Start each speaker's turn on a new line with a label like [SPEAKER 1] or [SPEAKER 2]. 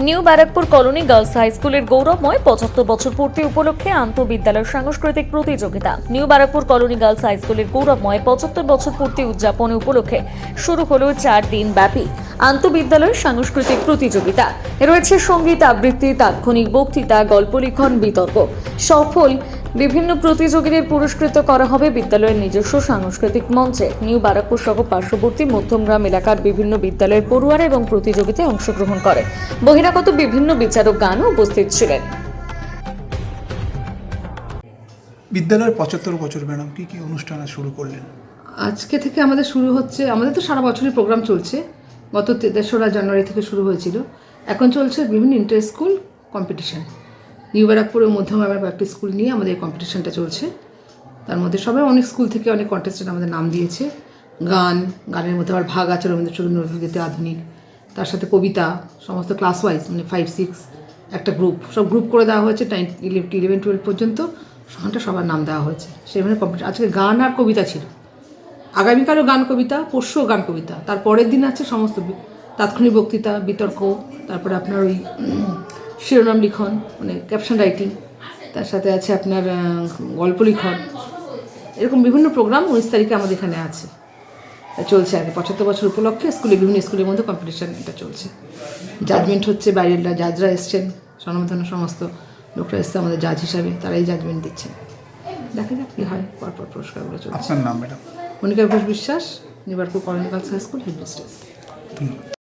[SPEAKER 1] New Barrackpore Colony Girls High স্কুলের গৌরবময় ৭৫ বছর পূর্তি উপলক্ষে আন্তঃবিদ্যালয় সাংস্কৃতিক প্রতিযোগিতা। New Barrackpore Colony Girls High স্কুলের গৌরবময় ৭৫ বছর পূর্তি উদযাপন উপলক্ষে শুরু হলো ৪ দিন ব্যাপী আন্তঃবিদ্যালয় সাংস্কৃতিক প্রতিযোগিতা। রয়েছে সঙ্গীত আবৃত্তি, তাৎক্ষণিক বক্তৃতা, গল্প লিখন, বিতর্ক। সফল বিভিন্ন প্রতিযোগীদের পুরস্কৃত করা হবে বিদ্যালয়ের নিজস্ব সাংস্কৃতিক মঞ্চে। নিউ ব্যারাকপুর সহ পার্শ্ববর্তী মধ্যমগ্রাম এলাকার বিভিন্ন বিদ্যালয়ের পড়ুয়ারা এবং প্রতিযোগিতায় অংশগ্রহণ করে। বহিরাগত বিভিন্ন বিচারক গানও উপস্থিত ছিলেন।
[SPEAKER 2] বিদ্যালয়ের ৭৫ বছর ম্যাডাম কি কি অনুষ্ঠান শুরু করলেন?
[SPEAKER 3] আজকে থেকে আমাদের শুরু হচ্ছে, আমাদের তো সারা বছরই প্রোগ্রাম চলছে। গত ৩রা জানুয়ারি থেকে শুরু হয়েছিল। এখন চলছে বিভিন্ন inter school competition. New Barrackpore ও মধ্যমগ্রামের কয়েকটি স্কুল নিয়ে আমাদের এই কম্পিটিশানটা চলছে। তার মধ্যে সবাই অনেক স্কুল থেকে অনেক কন্টেস্টেন্ট আমাদের নাম দিয়েছে। গানের মধ্যে আবার ভাগ আছে রবীন্দ্রসঙ্গীত, নজরুলগীতি, আধুনিক, তার সাথে কবিতা, সমস্ত ক্লাস ওয়াইজ, মানে 5-6 একটা গ্রুপ, সব গ্রুপ করে দেওয়া হয়েছে। 11-12 পর্যন্ত সেখানটা সবার নাম দেওয়া হয়েছে। সেখানে কম্পিটিশন আজকে গান আর কবিতা ছিল। আগামীকালও গান কবিতা, পরশুও গান কবিতা, তার পরের দিন আছে সমস্ত তাৎক্ষণিক বক্তৃতা, বিতর্ক, তারপরে আপনার ওই শিরোনাম লিখন, মানে ক্যাপশন রাইটিং, তার সাথে আছে আপনার গল্প লিখন। এরকম বিভিন্ন প্রোগ্রাম 19 তারিখে আমাদের এখানে আছে, চলছে। আর ৭৫ বছর উপলক্ষে বিভিন্ন স্কুলের মধ্যে কম্পিটিশান এটা চলছে। জাজমেন্ট হচ্ছে, বাইরের জাজরা এসছেন, স্বনামধন্য সমস্ত লোকরা এসছে আমাদের জাজ হিসাবে, তারাই জাজমেন্ট দিচ্ছেন। দেখা যাক কী হয়। পরপর পুরস্কারগুলো চলছে।
[SPEAKER 2] আপনার নাম madam?
[SPEAKER 3] Monica Ghosh Biswas, New Barrackpore Colony Girls High School headmistress.
[SPEAKER 2] ধন্যবাদ।